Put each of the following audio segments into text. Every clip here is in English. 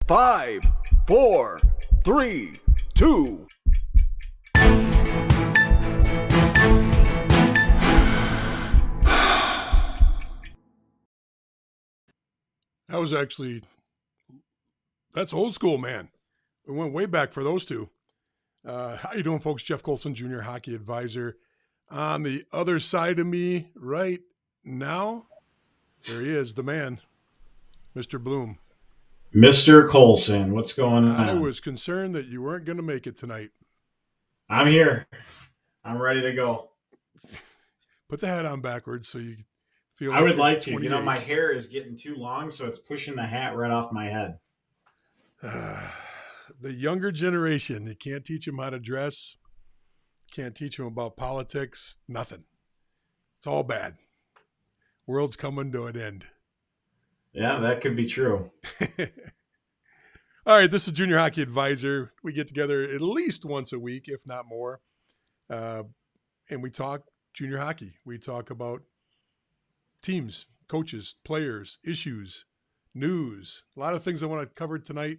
5, 4, 3, 2. That's old school, man. We went way back for those two. How you doing, folks? Jeff Colson, Junior Hockey Advisor. On the other side of me right now, there he is, the man, Mr. Bloom. Mr. Colson, what's going on? I was concerned that you weren't going to make it tonight. I'm here. I'm ready to go. Put the hat on backwards so you feel I would like to. 28. My hair is getting too long, so it's pushing the hat right off my head. The younger generation, you can't teach them how to dress. Can't teach them about politics. Nothing. It's all bad. World's coming to an end. Yeah, that could be true. All right, this is Junior Hockey Advisor. We get together at least once a week, if not more, and we talk junior hockey. We talk about teams, coaches, players, issues, news, a lot of things I want to cover tonight.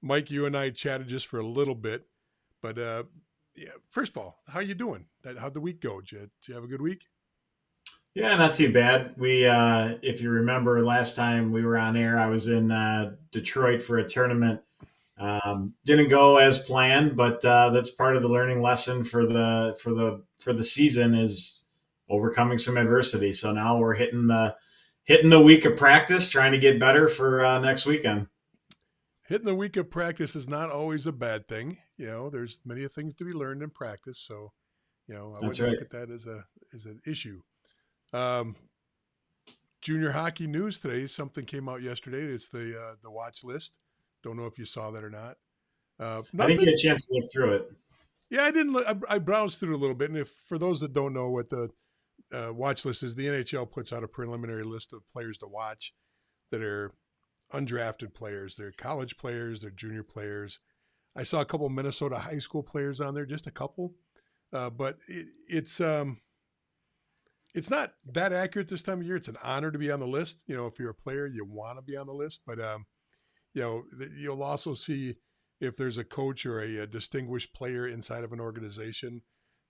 Mike, you and I chatted just for a little bit, but first of all, how you doing? How'd the week go? Did you have a good week? Yeah, not too bad. We, if you remember last time we were on air, I was in Detroit for a tournament. Didn't go as planned, but that's part of the learning lesson for the season is overcoming some adversity. So now we're hitting the week of practice, trying to get better for next weekend. Hitting the week of practice is not always a bad thing. There's many things to be learned in practice. So, I wouldn't look at that as an issue. Junior hockey news today. Something came out yesterday. It's the watch list. Don't know if you saw that or not. I didn't get a chance to look through it. Yeah, I didn't. I browsed through it a little bit. And for those that don't know what the watch list is, the NHL puts out a preliminary list of players to watch that are undrafted players. They're college players. They're junior players. I saw a couple of Minnesota high school players on there, just a couple. But it's not that accurate this time of year. It's an honor to be on the list. If you're a player, you want to be on the list. But, you'll also see if there's a coach or a distinguished player inside of an organization.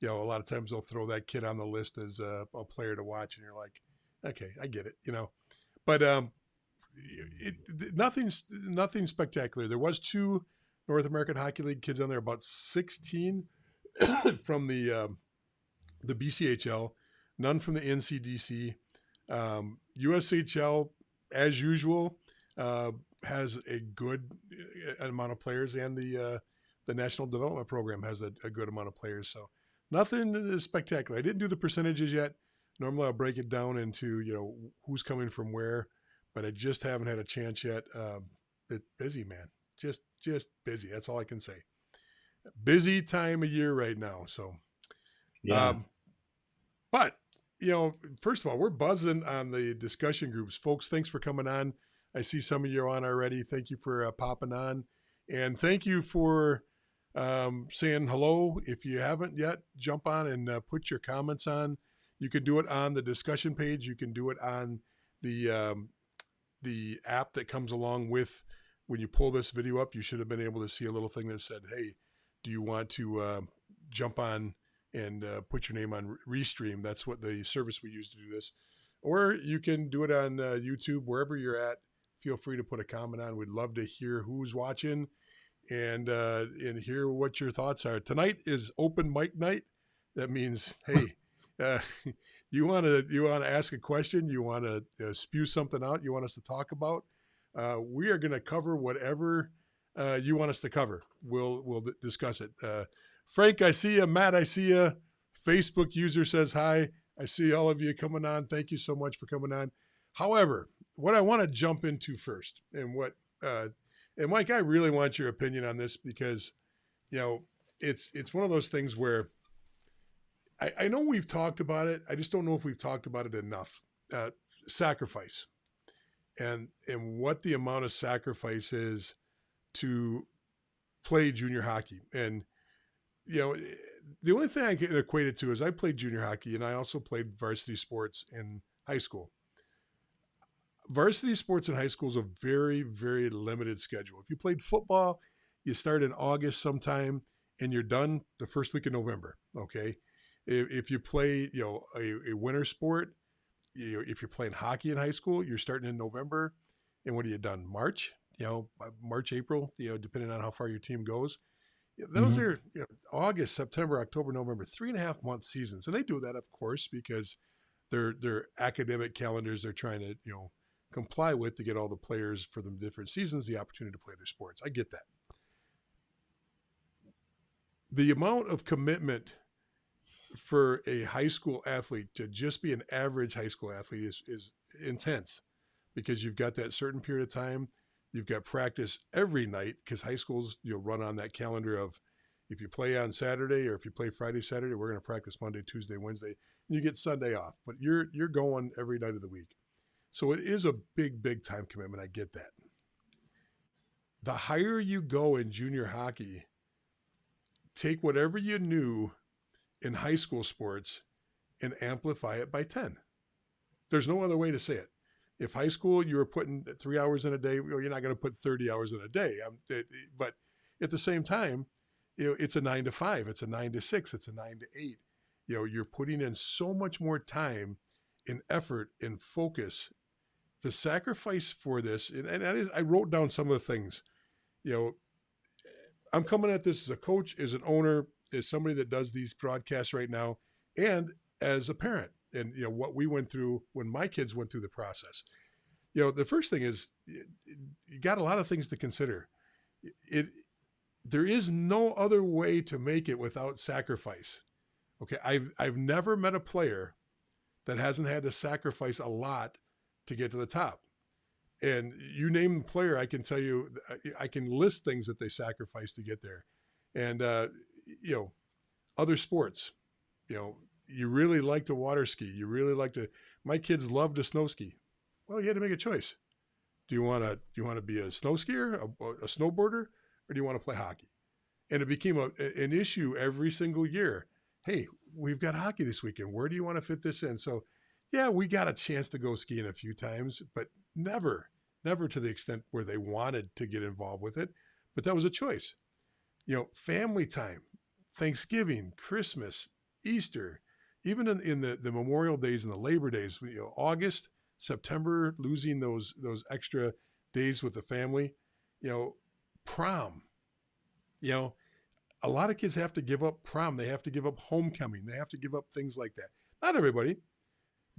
A lot of times they'll throw that kid on the list as a player to watch. And you're like, okay, I get it, But nothing spectacular. There was 2 North American Hockey League kids on there, about 16 from the BCHL. None from the NCDC. USHL, as usual, has a good amount of players, and the National Development Program has a good amount of players. So nothing is spectacular. I didn't do the percentages yet. Normally I'll break it down into, who's coming from where, but I just haven't had a chance yet. Busy, man. Just busy. That's all I can say. Busy time of year right now. So, yeah. But, first of all, we're buzzing on the discussion groups. Folks, thanks for coming on. I see some of you are on already. Thank you for popping on. And thank you for saying hello. If you haven't yet, jump on and put your comments on. You can do it on the discussion page. You can do it on the app that comes along with when you pull this video up. You should have been able to see a little thing that said, hey, do you want to jump on and put your name on Restream? That's what the service we use to do this. Or you can do it on YouTube, wherever you're at. Feel free to put a comment on. We'd love to hear who's watching and hear what your thoughts are. Tonight is open mic night. That means, hey, you want to ask a question, you want to spew something out, you want us to talk about. We are going to cover whatever you want us to cover. We'll discuss it. Frank, I see you. Matt, I see you. Facebook user says hi. I see all of you coming on. Thank you so much for coming on. However, what I want to jump into first, and Mike, I really want your opinion on this because, it's one of those things where I know we've talked about it. I just don't know if we've talked about it enough. Sacrifice, and what the amount of sacrifice is to play junior hockey. And the only thing I can equate it to is I played junior hockey and I also played varsity sports in high school. varsity sports in high school is a very, very limited schedule. If you played football, you start in August sometime and you're done the first week of November. Okay. If you play, a winter sport, if you're playing hockey in high school, you're starting in November. And what are you done? March, March, April, depending on how far your team goes. Those Mhm. are August, September, October, November, 3.5 month seasons. And they do that, of course, because their academic calendars they're trying to, comply with to get all the players for the different seasons the opportunity to play their sports. I get that. The amount of commitment for a high school athlete to just be an average high school athlete is intense because you've got that certain period of time. You've got practice every night because high schools run on that calendar of if you play on Saturday or if you play Friday, Saturday, we're going to practice Monday, Tuesday, Wednesday, and you get Sunday off. But you're going every night of the week. So it is a big, big time commitment. I get that. The higher you go in junior hockey, take whatever you knew in high school sports and amplify it by 10. There's no other way to say it. If high school you were putting 3 hours in a day, you're not going to put 30 hours in a day. But at the same time, it's a 9 to 5, it's a 9 to 6, it's a 9 to 8. You're putting in so much more time and effort and focus. The sacrifice for this, and I wrote down some of the things. I'm coming at this as a coach, as an owner, as somebody that does these broadcasts right now, and as a parent. And what we went through when my kids went through the process. The first thing is you got a lot of things to consider. There is no other way to make it without sacrifice. Okay, I've never met a player that hasn't had to sacrifice a lot to get to the top. And you name the player, I can tell you, I can list things that they sacrificed to get there. And other sports, you really like to water ski. You really like to. My kids love to snow ski. Well, you had to make a choice. Do you want to be a snow skier, a snowboarder, or do you want to play hockey? And it became an issue every single year. Hey, we've got hockey this weekend. Where do you want to fit this in? So, yeah, we got a chance to go skiing a few times, but never to the extent where they wanted to get involved with it. But that was a choice. Family time, Thanksgiving, Christmas, Easter, even in the Memorial Days and the Labor Days, August, September, losing those extra days with the family, prom, a lot of kids have to give up prom. They have to give up homecoming. They have to give up things like that. Not everybody.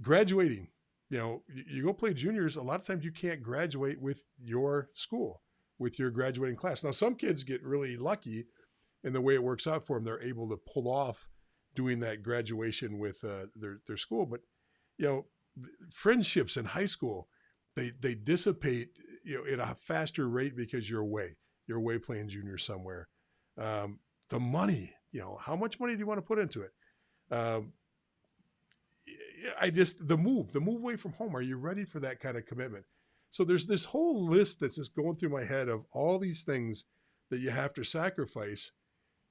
Graduating, you go play juniors. A lot of times you can't graduate with your school, with your graduating class. Now, some kids get really lucky in the way it works out for them. They're able to pull off doing that graduation with their school. But, friendships in high school, they dissipate, at a faster rate because you're away playing junior somewhere. The money, how much money do you want to put into it? The move away from home. Are you ready for that kind of commitment? So there's this whole list that's just going through my head of all these things that you have to sacrifice.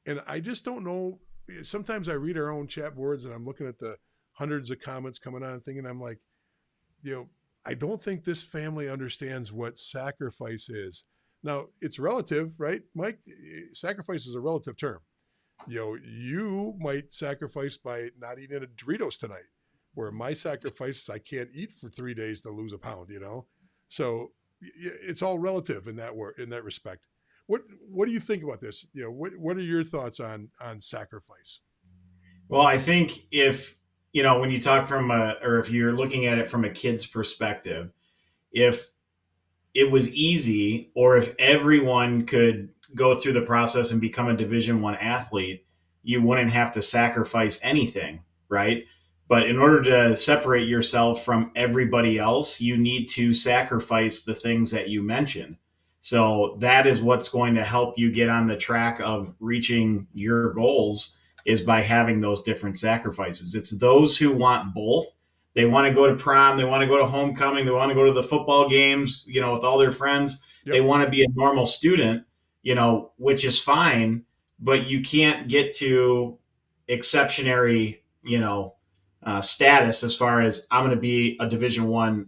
And I just don't know. Sometimes I read our own chat boards and I'm looking at the hundreds of comments coming on and thinking, I'm like, I don't think this family understands what sacrifice is. Now, it's relative, right, Mike? Sacrifice is a relative term. You might sacrifice by not eating a Doritos tonight, where my sacrifice is I can't eat for 3 days to lose a pound, So it's all relative in that respect. What do you think about this? What are your thoughts on sacrifice? Well, I think if, when you talk or if you're looking at it from a kid's perspective, if it was easy, or if everyone could go through the process and become a Division I athlete, you wouldn't have to sacrifice anything, right? But in order to separate yourself from everybody else, you need to sacrifice the things that you mentioned. So that is what's going to help you get on the track of reaching your goals, is by having those different sacrifices. It's those who want both. They want to go to prom. They want to go to homecoming. They want to go to the football games, with all their friends. Yep. They want to be a normal student, which is fine, but you can't get to exceptionary, status as far as I'm going to be a Division I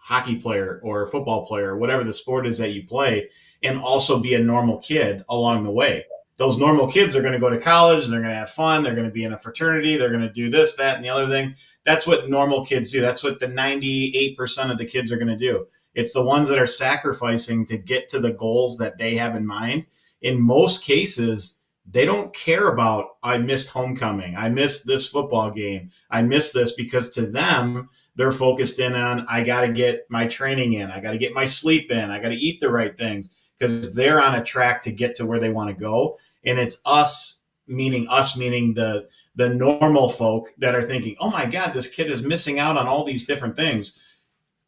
hockey player or football player, whatever the sport is that you play, and also be a normal kid along the way. Those normal kids are going to go to college, they're going to have fun, they're going to be in a fraternity, they're going to do this, that, and the other thing. That's what normal kids do. That's what the 98% of the kids are going to do. It's the ones that are sacrificing to get to the goals that they have in mind. In most cases, they don't care about, I missed homecoming, I missed this football game, I missed this, because to them, they're focused in on, I got to get my training in, I got to get my sleep in, I got to eat the right things, because they're on a track to get to where they want to go. And it's us meaning the normal folk that are thinking, oh my God, this kid is missing out on all these different things.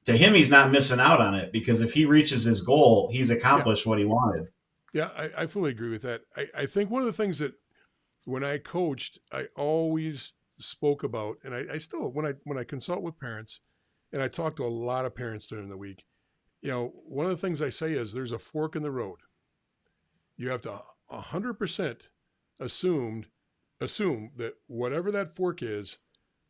To him, he's not missing out on it, because if he reaches his goal, he's accomplished what he wanted. Yeah, I fully agree with that. I think one of the things that when I coached, I always spoke about, and I still, when I consult with parents, and I talk to a lot of parents during the week, one of the things I say is there's a fork in the road. You have to 100% assume that whatever that fork is,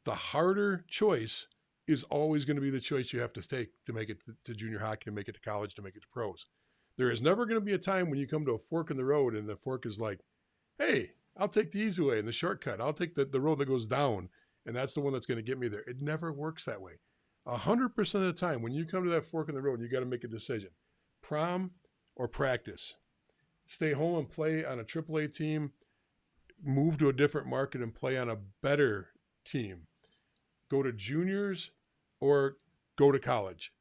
the harder choice is always going to be the choice you have to take to make it to junior hockey, to make it to college, to make it to pros. There is never going to be a time when you come to a fork in the road and the fork is like, hey, I'll take the easy way and the shortcut. I'll take the road that goes down, and that's the one that's going to get me there. It never works that way. 100% of the time, when you come to that fork in the road, you got to make a decision. Prom or practice. Stay home and play on a AAA team. Move to a different market and play on a better team. Go to juniors or go to college.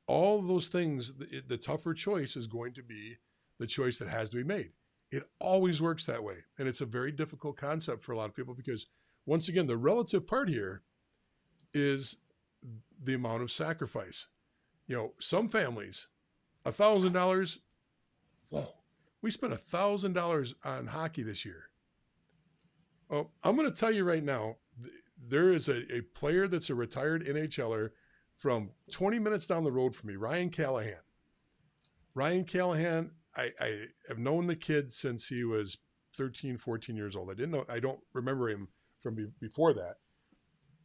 All of those things, the tougher choice is going to be the choice that has to be made. It always works that way. And it's a very difficult concept for a lot of people because, once again, the relative part here is the amount of sacrifice. Some families, $1,000, whoa, we spent $1,000 on hockey this year. Oh, I'm going to tell you right now, there is a player that's a retired NHLer from 20 minutes down the road from me, Ryan Callahan. Ryan Callahan, I have known the kid since he was 13, 14 years old. I don't remember him from before that.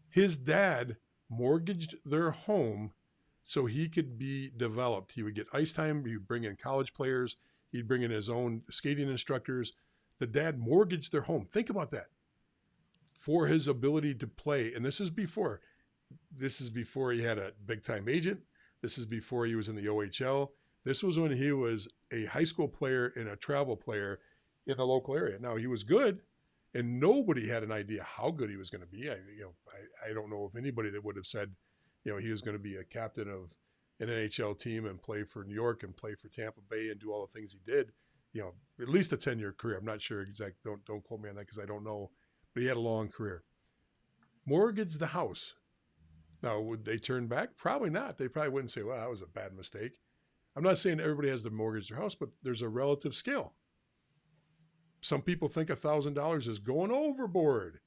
His dad mortgaged their home so he could be developed. He would get ice time. He would bring in college players. He'd bring in his own skating instructors. The dad mortgaged their home. Think about that. For his ability to play. And this is before he had a big time agent. This is before he was in the OHL. This was when he was a high school player and a travel player in the local area. Now, he was good, and nobody had an idea how good he was going to be. I don't know of anybody that would have said, he was going to be a captain of an NHL team and play for New York and play for Tampa Bay and do all the things he did. At least a 10-year career. I'm not sure exactly. Don't quote me on that because I don't know. But he had a long career. Mortgaged the house. Now, would they turn back? Probably not. They probably wouldn't say, well, that was a bad mistake. I'm not saying everybody has to mortgage their house, but there's a relative scale. Some people think $1,000 is going overboard.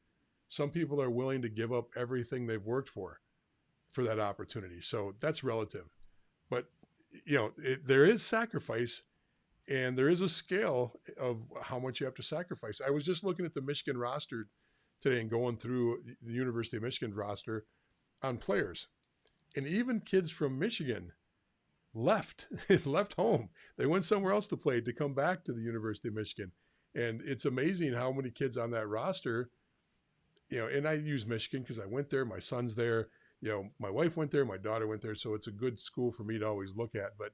Some people are willing to give up everything they've worked for that opportunity. So that's relative. But, there is sacrifice, and there is a scale of how much you have to sacrifice. I was just looking at the Michigan roster today and going through the University of Michigan roster on players. And even kids from Michigan left home. They went somewhere else to play to come back to the University of Michigan. And it's amazing how many kids on that roster, and I use Michigan because I went there, my son's there, my wife went there, my daughter went there. So it's a good school for me to always look at. But,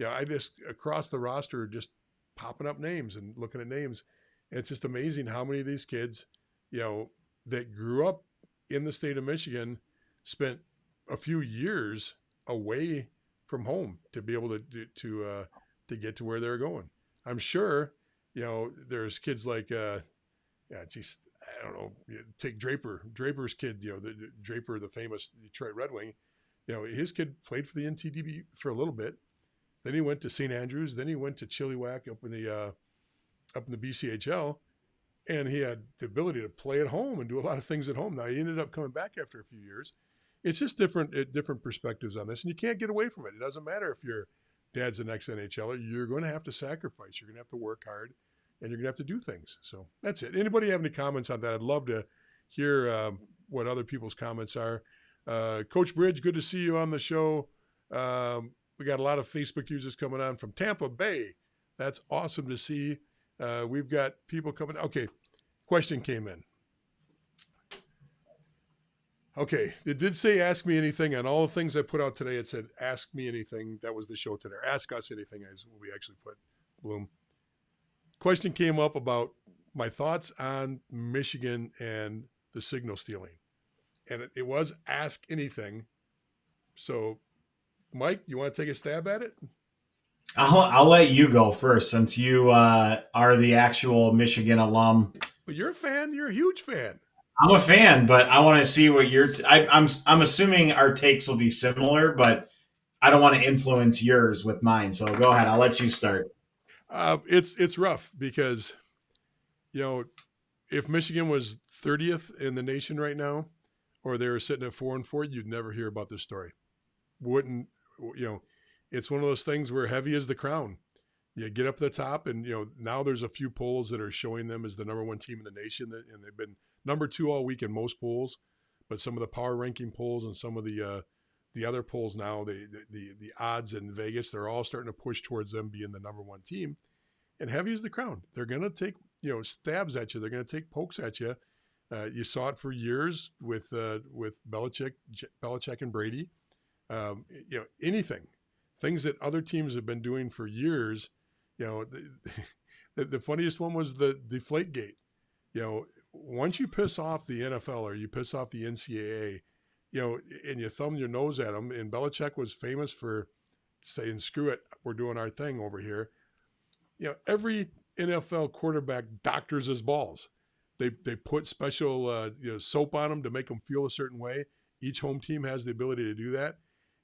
I just, across the roster, just popping up names and looking at names. And it's just amazing how many of these kids, that grew up in the state of Michigan, spent a few years away from home to be able to get to where they're going. I'm sure, there's kids like, I don't know, take Draper's kid, Draper, the famous Detroit Red Wing, his kid played for the NTDP for a little bit. Then he went to St. Andrews. Then he went to Chilliwack up in the BCHL, and he had the ability to play at home and do a lot of things at home. Now he ended up coming back after a few years. It's just different perspectives on this, and you can't get away from it. It doesn't matter if your dad's the next NHLer. You're going to have to sacrifice. You're going to have to work hard, and you're going to have to do things. So that's it. Anybody have any comments on that? I'd love to hear what other people's comments are. Coach Bridge, good to see you on the show. We got a lot of Facebook users coming on from Tampa Bay. That's awesome to see. We've got people coming. Okay, question came in. Okay, it did say ask me anything. On all the things I put out today, it said ask me anything. That was the show today. Ask us anything is what we actually put, Bloom. Question came up about my thoughts on Michigan and the signal stealing. And it was ask anything. So, Mike, you want to take a stab at it? I'll let you go first since you are the actual Michigan alum. But you're a fan. You're a huge fan. I'm a fan, but I want to see what I'm assuming our takes will be similar, but I don't want to influence yours with mine. So go ahead. I'll let you start. It's rough because, if Michigan was 30th in the nation right now, or they were sitting at 4-4, you'd never hear about this story. Wouldn't, it's one of those things where heavy is the crown. You get up the top, and now there's a few polls that are showing them as the number one team in the nation, and they've been number two all week in most polls. But some of the power ranking polls and some of the other polls now, the odds in Vegas, they're all starting to push towards them being the number one team. And heavy is the crown. They're going to take stabs at you. They're going to take pokes at you. You saw it for years with Belichick and Brady. Anything, things that other teams have been doing for years. The funniest one was the Deflategate. Once you piss off the NFL or you piss off the NCAA, and you thumb your nose at them, and Belichick was famous for saying, screw it, we're doing our thing over here. Every NFL quarterback doctors his balls. They put special soap on them to make them feel a certain way. Each home team has the ability to do that.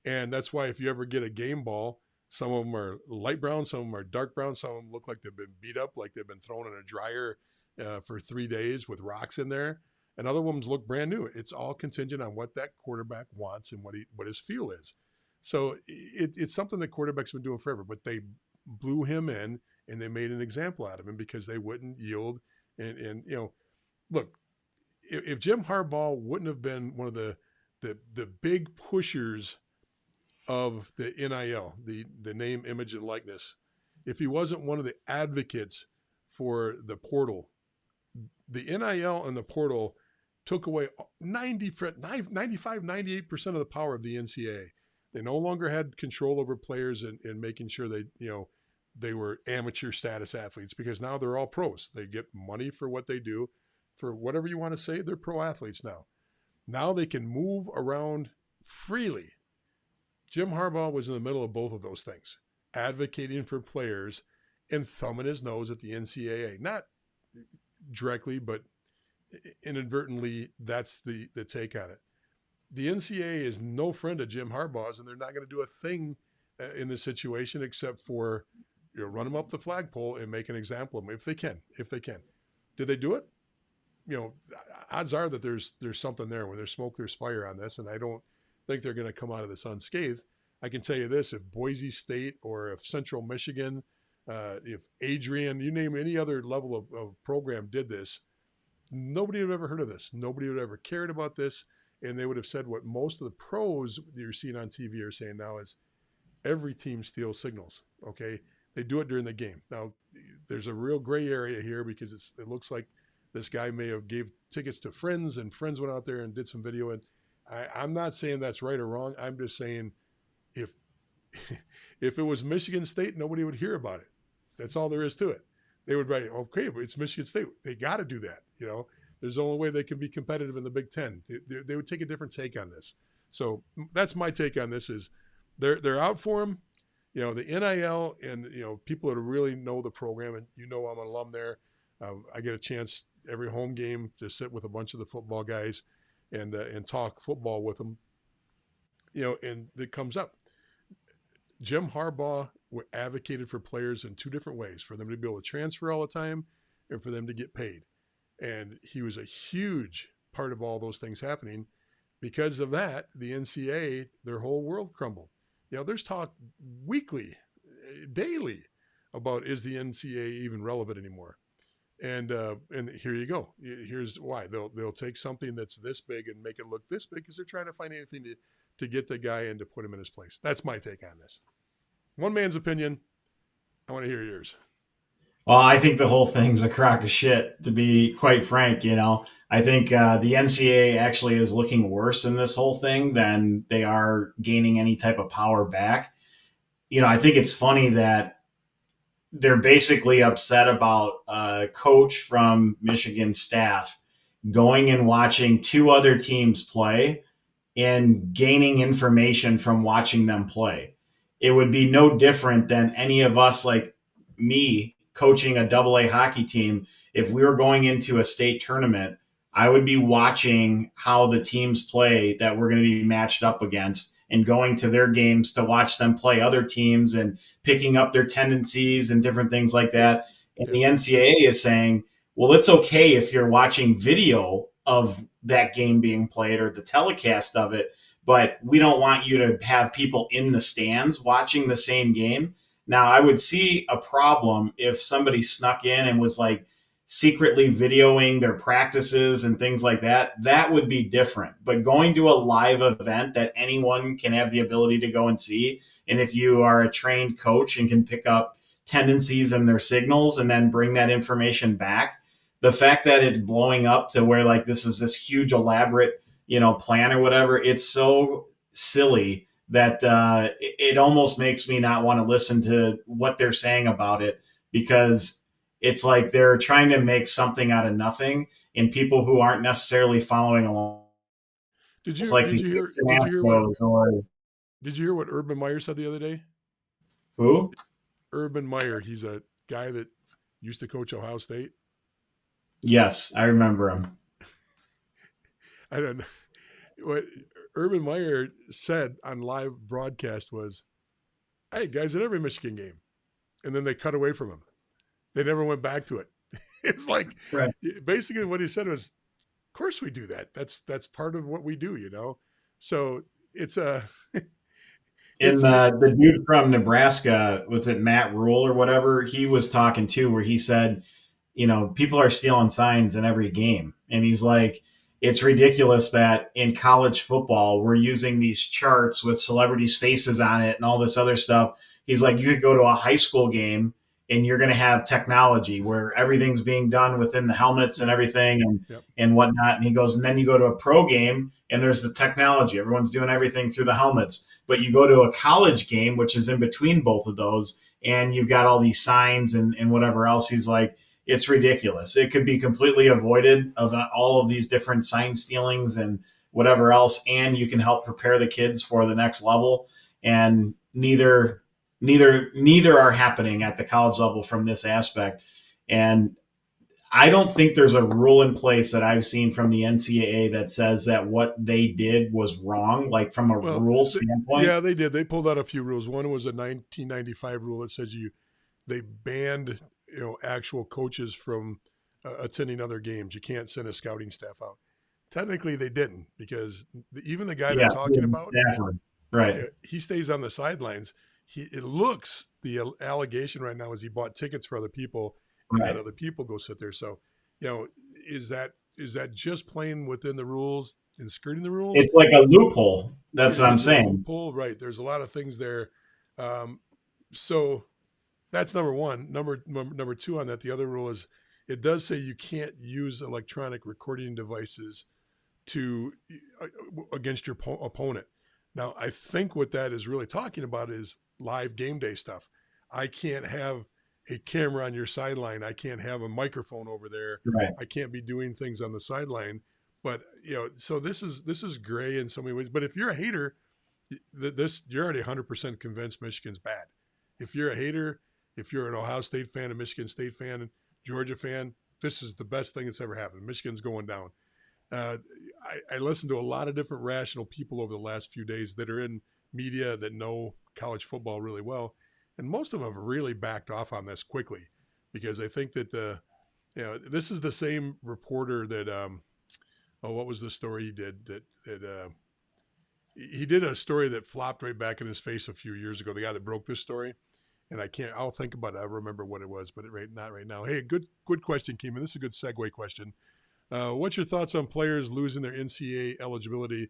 And that's why if you ever get a game ball, some of them are light brown, some of them are dark brown, some of them look like they've been beat up, like they've been thrown in a dryer for 3 days with rocks in there. And other ones look brand new. It's all contingent on what that quarterback wants and what his feel is. So it's something that quarterbacks have been doing forever, but they blew him in and they made an example out of him because they wouldn't yield. And look, if Jim Harbaugh wouldn't have been one of the big pushers of the NIL, the name, image, and likeness, if he wasn't one of the advocates for the portal, the NIL and the portal took away 95, 98% of the power of the NCAA. They no longer had control over players and making sure they were amateur status athletes, because now they're all pros. They get money for what they do. For whatever you want to say, they're pro athletes now. Now they can move around freely. Jim Harbaugh was in the middle of both of those things, advocating for players and thumbing his nose at the NCAA. Not directly, but inadvertently, that's the take on it. The NCAA is no friend of Jim Harbaugh's, and they're not going to do a thing in this situation except for run them up the flagpole and make an example of them if they can. Did they do it? Odds are that there's something there. When there's smoke, there's fire on this, and I don't think they're going to come out of this unscathed. I can tell you this: if Boise State or if Central Michigan, if Adrian, you name any other level of program did this, nobody would have ever heard of this. Nobody would have ever cared about this, and they would have said what most of the pros that you're seeing on TV are saying now is every team steals signals. Okay, they do it during the game. Now, there's a real gray area here because it looks like this guy may have gave tickets to friends, and friends went out there and did some video. And I'm not saying that's right or wrong. I'm just saying if it was Michigan State, nobody would hear about it. That's all there is to it. They would write, okay, but it's Michigan State. They got to do that. There's the only way they can be competitive in the Big Ten. They would take a different take on this. So that's my take on this is they're out for him. The NIL and, people that really know the program, and I'm an alum there. I get a chance every home game to sit with a bunch of the football guys and talk football with them, and it comes up. Jim Harbaugh advocated for players in two different ways: for them to be able to transfer all the time and for them to get paid. And he was a huge part of all those things happening. Because of that, the NCAA, their whole world crumbled. There's talk weekly, daily about, is the NCAA even relevant anymore? And here you go. Here's why. They'll take something that's this big and make it look this big because they're trying to find anything to get the guy and to put him in his place. That's my take on this. One man's opinion. I want to hear yours. Well, I think the whole thing's a crock of shit, to be quite frank. I think the NCAA actually is looking worse in this whole thing than they are gaining any type of power back. I think it's funny that they're basically upset about a coach from Michigan staff going and watching two other teams play and gaining information from watching them play. It would be no different than any of us, like me, coaching a AA hockey team. If we were going into a state tournament, I would be watching how the teams play that we're going to be matched up against and going to their games to watch them play other teams and picking up their tendencies and different things like that. And the NCAA is saying, well, it's okay if you're watching video of that game being played or the telecast of it, but we don't want you to have people in the stands watching the same game. Now, I would see a problem if somebody snuck in and was like secretly videoing their practices and things like that. That would be different. But going to a live event that anyone can have the ability to go and see, and if you are a trained coach and can pick up tendencies and their signals and then bring that information back, the fact that it's blowing up to where like this is this huge elaborate, plan or whatever, it's so silly that it almost makes me not want to listen to what they're saying about it, because it's like they're trying to make something out of nothing, and people who aren't necessarily following along. Did you hear what Urban Meyer said the other day? Who? Urban Meyer. He's a guy that used to coach Ohio State. Yes, I remember him. I don't know. What Urban Meyer said on live broadcast was, "Hey guys, at every Michigan game," and then they cut away from him. They never went back to it. It's like right. Basically what he said was, "Of course we do that. That's part of what we do, So it's a." And the dude from Nebraska, was it Matt Rule or whatever? He was talking too, where he said, people are stealing signs in every game, and he's like, it's ridiculous that in college football, we're using these charts with celebrities' faces on it and all this other stuff. He's like, you could go to a high school game and you're going to have technology where everything's being done within the helmets and everything and whatnot. And he goes, and then you go to a pro game and there's the technology. Everyone's doing everything through the helmets. But you go to a college game, which is in between both of those, and you've got all these signs and whatever else. He's like, it's ridiculous. It could be completely avoided of all of these different sign stealings and whatever else, and you can help prepare the kids for the next level. And neither are happening at the college level from this aspect. And I don't think there's a rule in place that I've seen from the NCAA that says that what they did was wrong, like from a rule standpoint. Yeah, they did. They pulled out a few rules. One was a 1995 rule that says they banned actual coaches from attending other games. You can't send a scouting staff out. Technically, they didn't, because even the guy they're talking about, right? He stays on the sidelines. The allegation right now is he bought tickets for other people and let other people go sit there. So, is that just playing within the rules and skirting the rules? It's like a loophole. That's what I'm saying. Loophole, right? There's a lot of things there. So that's number one. Number two on that, the other rule is it does say you can't use electronic recording devices against your opponent. Now, I think what that is really talking about is live game day stuff. I can't have a camera on your sideline. I can't have a microphone over there. Right. I can't be doing things on the sideline. But so this is gray in so many ways. But if you're a hater, you're already 100% convinced Michigan's bad. If you're a hater, if you're an Ohio State fan, a Michigan State fan, Georgia fan, this is the best thing that's ever happened. Michigan's going down. I listened to a lot of different rational people over the last few days that are in media that know college football really well, and most of them have really backed off on this quickly, because I think that this is the same reporter that what was the story he did he did a story that flopped right back in his face a few years ago. The guy that broke this story. And I'll think about it. I remember what it was, but not right now. Hey, good question, Keeman. This is a good segue question. What's your thoughts on players losing their NCAA eligibility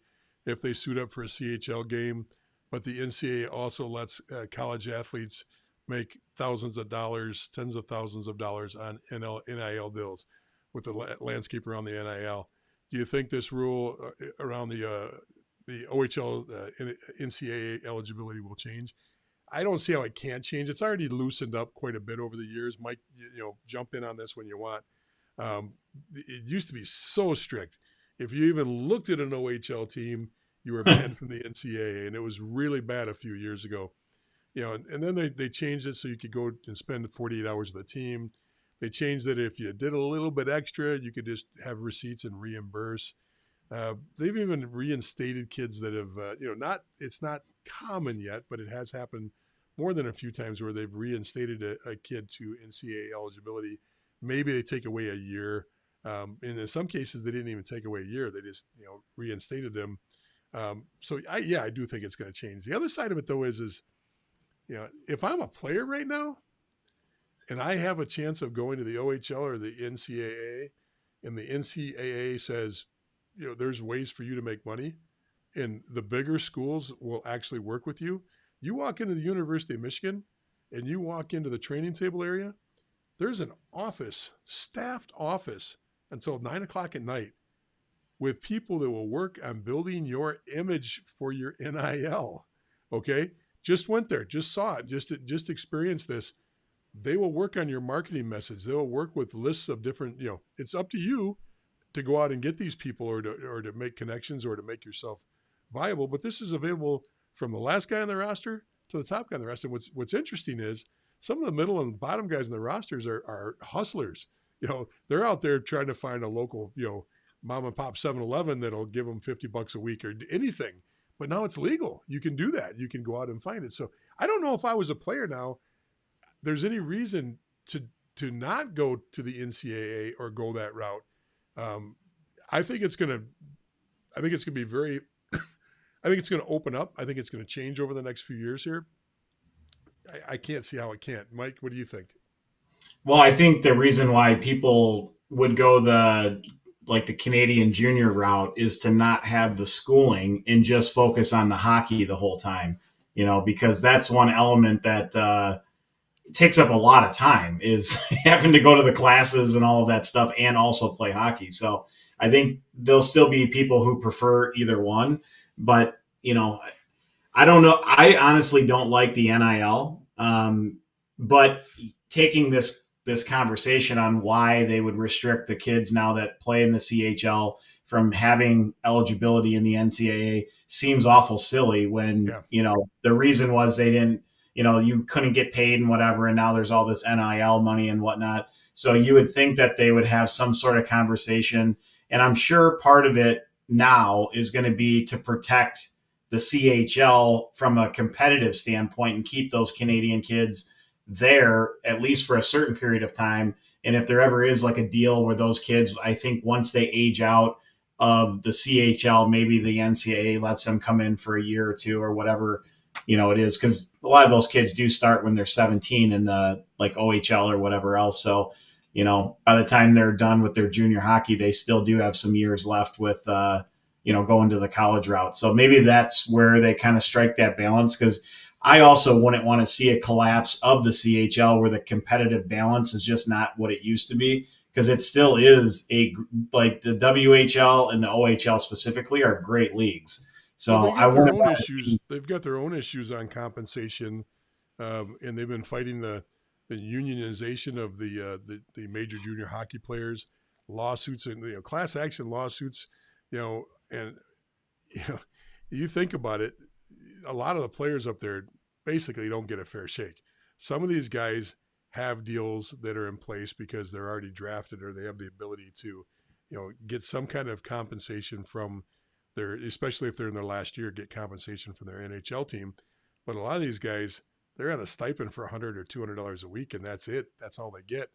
if they suit up for a CHL game, but the NCAA also lets college athletes make thousands of dollars, tens of thousands of dollars on NIL deals with the landscape around the NIL. Do you think this rule around the OHL NCAA eligibility will change? I don't see how it can't change. It's already loosened up quite a bit over the years. Mike, jump in on this when you want. It used to be so strict. If you even looked at an OHL team, you were banned from the NCAA, and it was really bad a few years ago. And then they changed it so you could go and spend 48 hours with the team. They changed it if you did a little bit extra, you could just have receipts and reimburse. They've even reinstated kids that have, it's not common yet, but it has happened more than a few times where they've reinstated a kid to NCAA eligibility. Maybe they take away a year. And in some cases, they didn't even take away a year. They just, reinstated them. So I do think it's going to change. The other side of it though is, if I'm a player right now and I have a chance of going to the OHL or the NCAA, and the NCAA says, there's ways for you to make money, and the bigger schools will actually work with you. You walk into the University of Michigan and you walk into the training table area, there's an office, staffed office until 9:00 at night with people that will work on building your image for your NIL. Okay. Just went there, just saw it, just experienced this. They will work on your marketing message. They will work with lists of different, it's up to you to go out and get these people or to make connections or to make yourself viable. But this is available from the last guy on the roster to the top guy on the roster. What's interesting is some of the middle and bottom guys in the rosters are hustlers. They're out there trying to find a local, mom and pop 7-Eleven that'll give them $50 a week or anything. But now it's legal. You can do that. You can go out and find it. So I don't know if I was a player now, there's any reason to not go to the NCAA or go that route. I think it's going to be very, I think it's going to open up. I think it's going to change over the next few years here. I can't see how it can't. Mike, what do you think? Well, I think the reason why people would go the Canadian junior route is to not have the schooling and just focus on the hockey the whole time, because that's one element that takes up a lot of time, is having to go to the classes and all of that stuff and also play hockey. So I think there'll still be people who prefer either one, but I don't know. I honestly don't like the NIL, but taking this conversation on why they would restrict the kids now that play in the CHL from having eligibility in the NCAA seems awful silly when, the reason was they didn't, you couldn't get paid and whatever. And now there's all this NIL money and whatnot. So you would think that they would have some sort of conversation. And I'm sure part of it now is going to be to protect the CHL from a competitive standpoint and keep those Canadian kids there at least for a certain period of time. And if there ever is like a deal where those kids, I think once they age out of the CHL, maybe the NCAA lets them come in for a year or two or whatever, it is, because a lot of those kids do start when they're 17 in the OHL or whatever else. So, by the time they're done with their junior hockey, they still do have some years left with, going to the college route. So maybe that's where they kind of strike that balance, because I also wouldn't want to see a collapse of the CHL where the competitive balance is just not what it used to be, because it still is the WHL and the OHL specifically are great leagues. So they've got their own issues on compensation, and they've been fighting the unionization of the major junior hockey players, lawsuits and class action lawsuits, and you think about it, a lot of the players up there basically don't get a fair shake. Some of these guys have deals that are in place because they're already drafted or they have the ability to, get some kind of compensation from especially if they're in their last year, get compensation from their NHL team. But a lot of these guys, they're on a stipend for $100 or $200 a week, and that's it. That's all they get.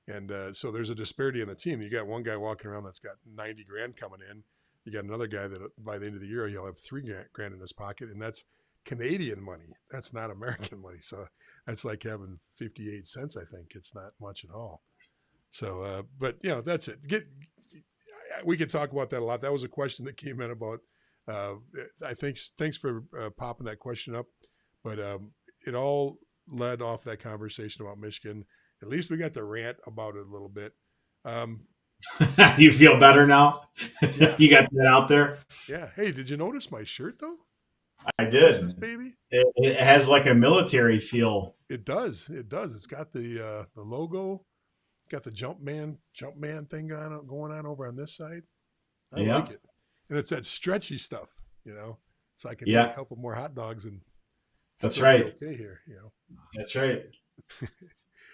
And so there's a disparity in the team. You got one guy walking around that's got $90,000 coming in. You got another guy that by the end of the year, he'll have $3,000 in his pocket, and that's Canadian money. That's not American money. So that's like having 58 cents. I think it's not much at all. So, but that's it. We could talk about that a lot. That was a question that came in about uh, I think thanks for popping that question up. But it all led off that conversation about Michigan. At least we got to rant about it a little bit. Um, You feel better now? yeah, You got that out there? yeah. Hey, did you notice my shirt though? I Forces, did. baby. It has like a military feel. It does. It does. It's got the logo. Got the Jumpman thing going on over on this side. I like Yeah. it, and it's that stretchy stuff. So I can eat a Yeah. couple more hot dogs and That's still be right. okay here. That's right. All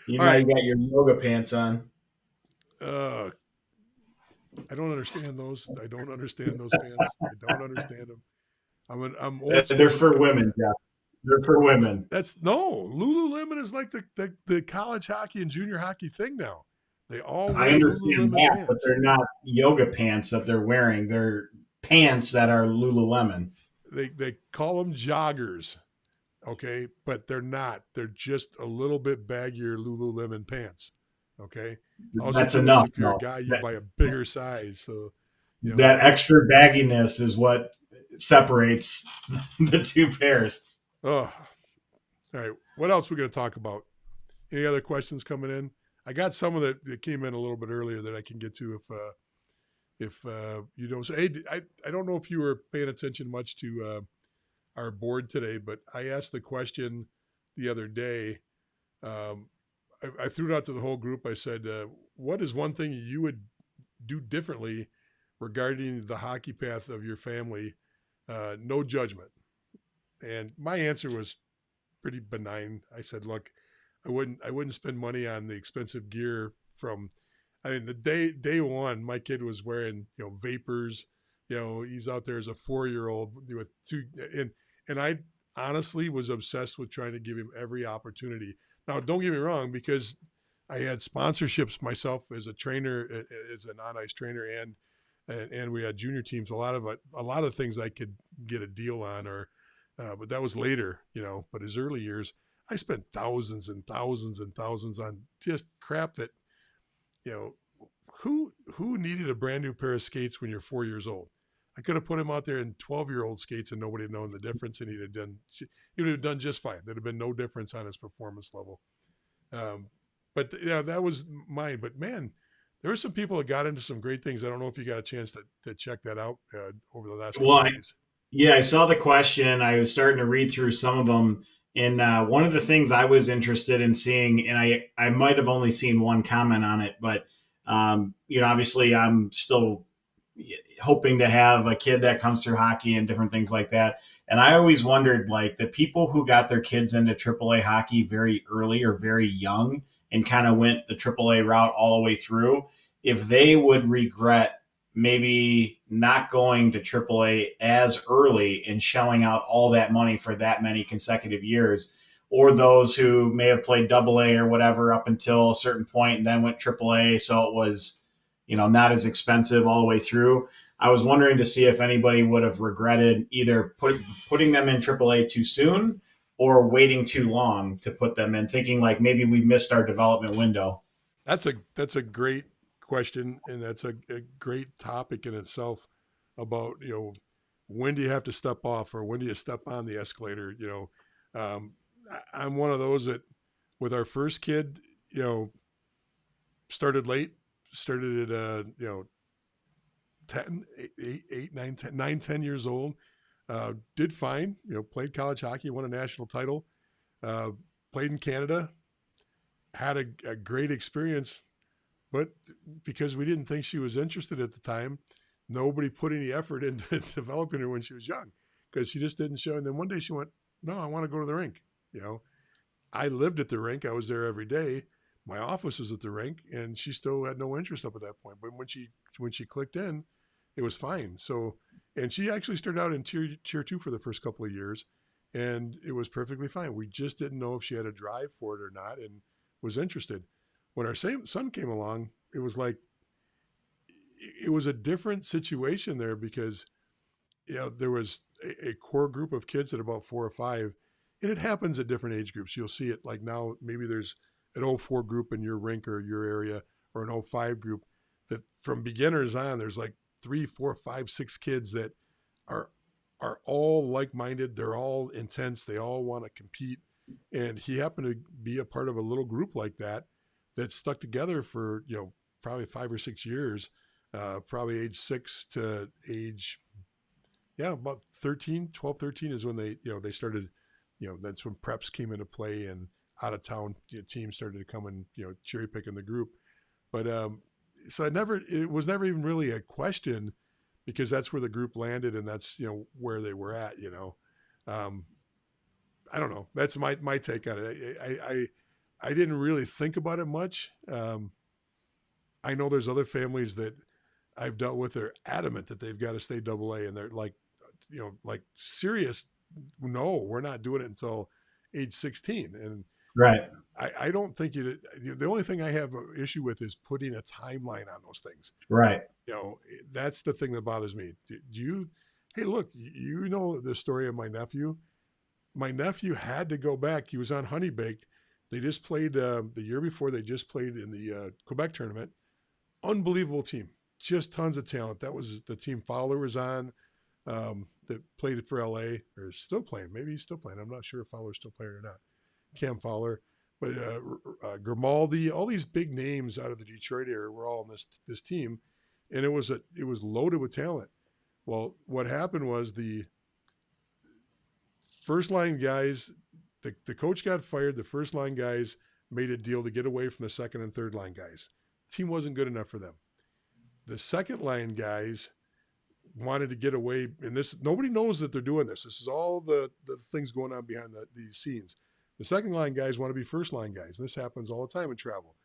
You right. got your yoga pants on. Uh, I don't understand those. I don't understand those pants. I don't understand them. I'm old school They're when it for comes to women, that. Jeff. They're for women. That's no Lululemon is like the college hockey and junior hockey thing now. They all I wear understand Lululemon that, but pants. they're not yoga pants that they're wearing. They're pants that are Lululemon. They call them joggers, okay, but they're not. They're just a little bit baggier Lululemon pants, okay. All you That's do is enough. if you're a No, guy, you buy a bigger size. So that extra bagginess is what separates the two pairs. oh, all right. What else we going to talk about? Any other questions coming in? I got some of that came in a little bit earlier that I can get to if you don't. So, hey, I don't know if you were paying attention much to our board today, but I asked the question the other day. I threw it out to the whole group. I said, "What is one thing you would do differently regarding the hockey path of your family? No judgment." And my answer was pretty benign. I said, "Look, I wouldn't spend money on the expensive gear from. I mean, the day one, my kid was wearing vapors. He's out there as a 4-year-old with two, and I honestly was obsessed with trying to give him every opportunity. Now, don't get me wrong, because I had sponsorships myself as a trainer, as an on ice trainer, and we had junior teams. A lot of things I could get a deal on, but that was later, But his early years, I spent thousands and thousands and thousands on just crap that, you know, who needed a brand new pair of skates when you're 4 years old? I could have put him out there in 12-year-old skates and nobody had known the difference, and he would have done just fine. There'd have been no difference on his performance level. But that was mine. But man, there were some people that got into some great things. I don't know if you got a chance to check that out over the last couple of days. Yeah, I saw the question. I was starting to read through some of them. And one of the things I was interested in seeing, and I might have only seen one comment on it, but, obviously I'm still hoping to have a kid that comes through hockey and different things like that. And I always wondered, like, the people who got their kids into AAA hockey very early or very young and kind of went the AAA route all the way through, if they would regret maybe not going to AAA as early and shelling out all that money for that many consecutive years, or those who may have played AA or whatever up until a certain point and then went AAA, so it was, not as expensive all the way through. I was wondering to see if anybody would have regretted either putting them in AAA too soon or waiting too long to put them in, thinking like maybe we missed our development window. That's a great question, and that's a great topic in itself about when do you have to step off or when do you step on the escalator. I'm one of those that with our first kid, started late, started at 10 8 9 10 9 10 years old. Did fine, played college hockey, won a national title, played in Canada, had a great experience. But because we didn't think she was interested at the time, nobody put any effort into developing her when she was young, because she just didn't show. And then one day she went, "No, I want to go to the rink." I lived at the rink. I was there every day. My office was at the rink, and she still had no interest up at that point. But when she clicked in, it was fine. So, and she actually started out in tier 2 for the first couple of years, and it was perfectly fine. We just didn't know if she had a drive for it or not, and was interested. When our son came along, it was like, it was a different situation there, because there was a core group of kids at about 4 or 5, and it happens at different age groups. You'll see it like now, maybe there's an 04 group in your rink or your area, or an 05 group, that from beginners on, there's like 3, 4, 5, 6 kids that are are all like-minded. They're all intense. They all want to compete. And he happened to be a part of a little group like that stuck together for, probably 5 or 6 years, probably age 6 to age, about 12, 13 is when they started, that's when preps came into play and out of town teams started to come and, cherry pick in the group. But so it was never even really a question because that's where the group landed and that's, where they were at, I don't know. That's my take on it. I didn't really think about it much. I know there's other families that I've dealt with. They're adamant that they've got to stay AA, and they're like, serious. No, we're not doing it until age 16. And Right. I don't think the only thing I have an issue with is putting a timeline on those things. Right. That's the thing that bothers me. Hey, look, the story of my nephew. My nephew had to go back. He was on Honey Baked. They just played the year before. They just played in the Quebec tournament. Unbelievable team. Just tons of talent. That was the team Fowler was on that played for LA or still playing. Maybe he's still playing. I'm not sure if Fowler's still playing or not. Cam Fowler. But Grimaldi, all these big names out of the Detroit area were all on this team. And it was loaded with talent. Well, what happened was the first line guys, the coach got fired. The first line guys made a deal to get away from the second and third line guys. The team wasn't good enough for them. The second line guys wanted to get away, and nobody knows that they're doing this. This is all the things going on behind these scenes. The second line guys want to be first line guys. This happens all the time in travel.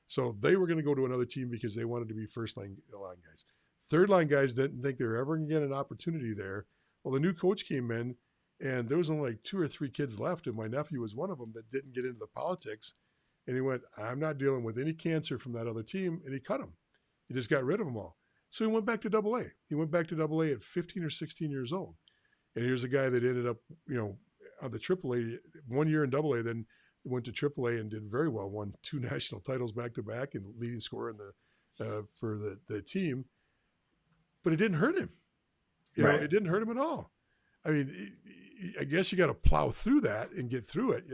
So they were going to go to another team because they wanted to be first line guys. Third line guys didn't think they were ever going to get an opportunity there. Well, the new coach came in, and there was only like 2 or 3 kids left, and my nephew was one of them that didn't get into the politics. And he went, I'm not dealing with any cancer from that other team, and he cut them. He just got rid of them all. So he went back to AA. He went back to AA at 15 or 16 years old. And here's a guy that ended up, on the AAA, 1 year in AA, then went to AAA and did very well, won 2 national titles back-to-back and leading scorer for the team. But it didn't hurt him. It didn't hurt him at all. I mean, I guess you got to plow through that and get through it,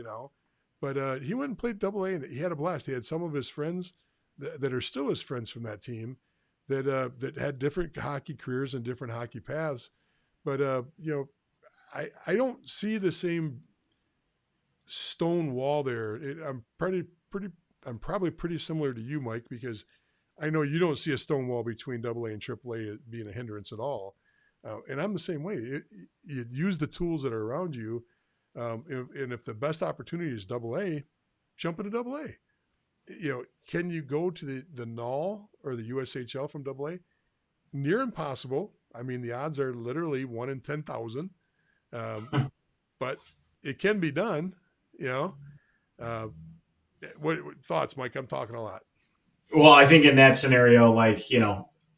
But he went and played AA, and he had a blast. He had some of his friends that are still his friends from that team that had different hockey careers and different hockey paths. But, I don't see the same stone wall there. I'm probably pretty similar to you, Mike, because I know you don't see a stone wall between AA and AAA being a hindrance at all. And I'm the same way. You use the tools that are around you. And if the best opportunity is AA, jump into AA. Can you go to the NAL or the USHL from AA? Near impossible. I mean, the odds are literally 1 in 10,000. But it can be done, What thoughts, Mike? I'm talking a lot. Well, I think in that scenario,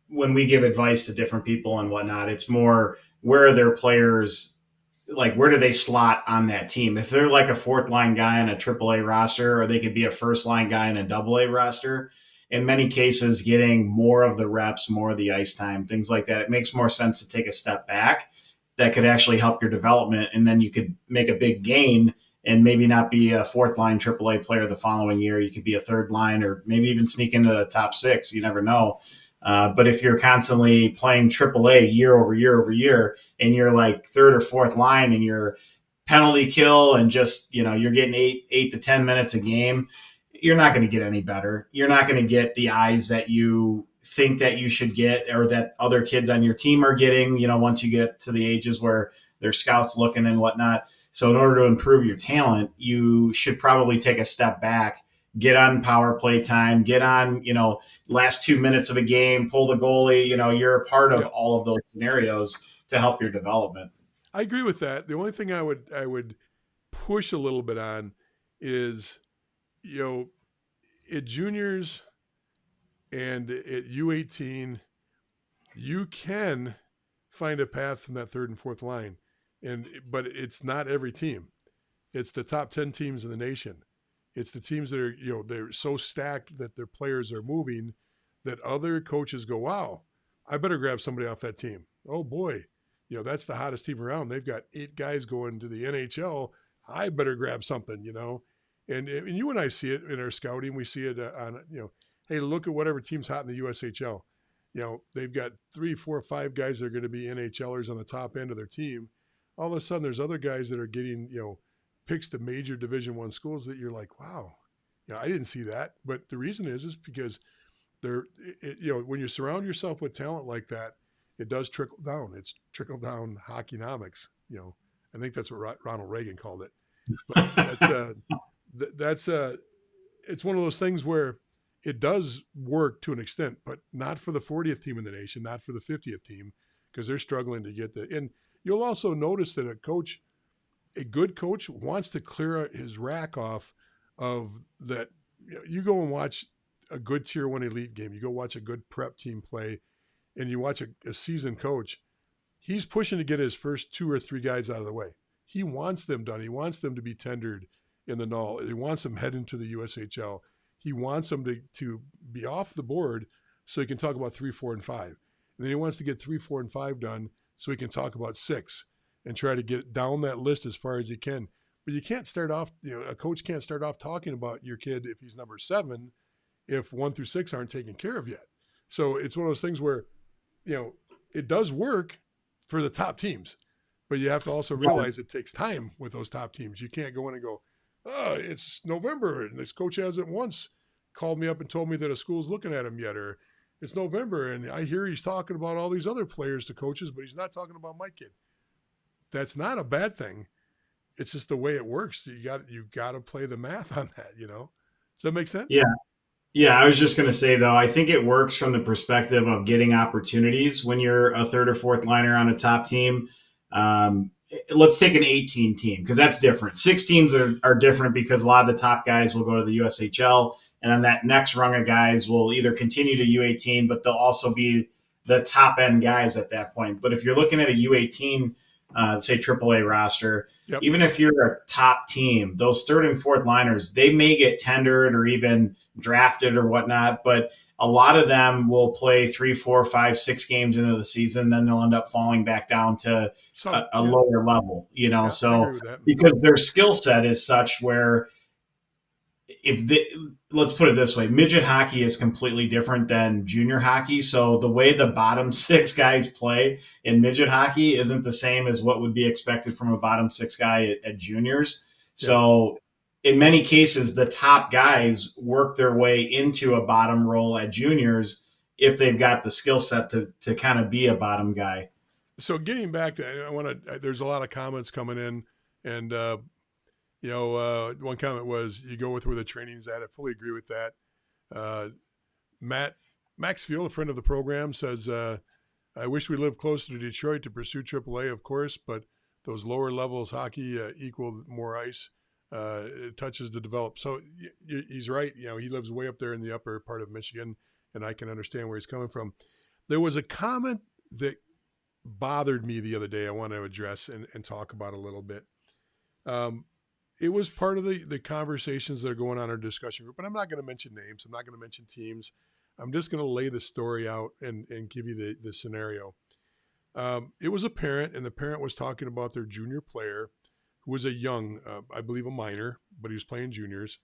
when we give advice to different people and whatnot, it's more where are their players, where do they slot on that team? If they're like a 4th line guy on a AAA roster, or they could be a 1st line guy in a AA roster, in many cases, getting more of the reps, more of the ice time, things like that, it makes more sense to take a step back. That could actually help your development, and then you could make a big gain and maybe not be a 4th line AAA player the following year. You could be a 3rd line, or maybe even sneak into the top 6. You never know. But if you're constantly playing AAA year over year over year, and you're like 3rd or 4th line, and you're penalty kill, and just you're getting 8 to 10 minutes a game, you're not going to get any better. You're not going to get the eyes that you think that you should get, or that other kids on your team are getting, once you get to the ages where there's scouts looking and whatnot. So in order to improve your talent, you should probably take a step back, get on power play time, get on, last 2 minutes of a game, pull the goalie, you're a part of all of those scenarios to help your development. I agree with that. The only thing I would push a little bit on is, at juniors and at U18, you can find a path from that 3rd and 4th line. But it's not every team. It's the top 10 teams in the nation. It's the teams that are, they're so stacked that their players are moving that other coaches go, wow, I better grab somebody off that team. Oh boy, that's the hottest team around. They've got 8 guys going to the NHL. I better grab something, and you and I see it in our scouting. We see it on, hey, look at whatever team's hot in the USHL. They've got 3, 4, 5 guys that are going to be NHLers on the top end of their team. All of a sudden, there's other guys that are getting, picks to major Division I schools that you're like, wow, I didn't see that. But the reason is because when you surround yourself with talent like that, it does trickle down. It's trickle down hockeynomics. I think that's what Ronald Reagan called it. But it's one of those things where it does work to an extent, but not for the 40th team in the nation, not for the 50th team, because they're struggling to get and you'll also notice that a good coach wants to clear his rack off of that. You go and watch a good Tier 1 elite game. You go watch a good prep team play, and you watch a seasoned coach. He's pushing to get his first 2 or 3 guys out of the way. He wants them done. He wants them to be tendered in the null. He wants them heading to the USHL. He wants them to be off the board so he can talk about 3, 4, and 5. And then he wants to get 3, 4, and 5 done so he can talk about 6 and try to get down that list as far as he can. But you can't start off, a coach can't start off talking about your kid if he's number 7 if 1 through 6 aren't taken care of yet. So it's one of those things where, it does work for the top teams, but you have to also realize it takes time with those top teams. You can't go in and go, oh, it's November and this coach hasn't once called me up and told me that a school's looking at him yet, or it's November and I hear he's talking about all these other players to coaches, but he's not talking about my kid. That's not a bad thing. It's just the way it works. You got to play the math on that, Does that make sense? Yeah. Yeah, I was just going to say, though, I think it works from the perspective of getting opportunities when you're a 3rd or 4th liner on a top team. Let's take an 18 team because that's different. 16s are different because a lot of the top guys will go to the USHL, and then that next rung of guys will either continue to U18, but they'll also be the top end guys at that point. But if you're looking at a U18, say AAA roster, yep. Even if you're a top team, those 3rd and 4th liners, they may get tendered or even drafted or whatnot, but a lot of them will play 3, 4, 5, 6 games into the season. Then they'll end up falling back down to a lower level, Yeah, so because their skill set is such where let's put it this way, midget hockey is completely different than junior hockey. So the way the bottom 6 guys play in midget hockey isn't the same as what would be expected from a bottom 6 guy at juniors. Yeah. So in many cases, the top guys work their way into a bottom role at juniors if they've got the skill set to kind of be a bottom guy. So getting back to, there's a lot of comments coming in, and one comment was, you go with where the training's at. I fully agree with that. Max Field, a friend of the program, says, I wish we lived closer to Detroit to pursue AAA, of course, but those lower levels hockey equal more ice. It touches to develop. So he's right. He lives way up there in the upper part of Michigan, and I can understand where he's coming from. There was a comment that bothered me the other day I want to address and talk about a little bit. It was part of the conversations that are going on in our discussion group, and I'm not going to mention names. I'm not going to mention teams. I'm just going to lay the story out and give you the scenario. It was a parent, and the parent was talking about their junior player who was a young, I believe a minor, but he was playing juniors.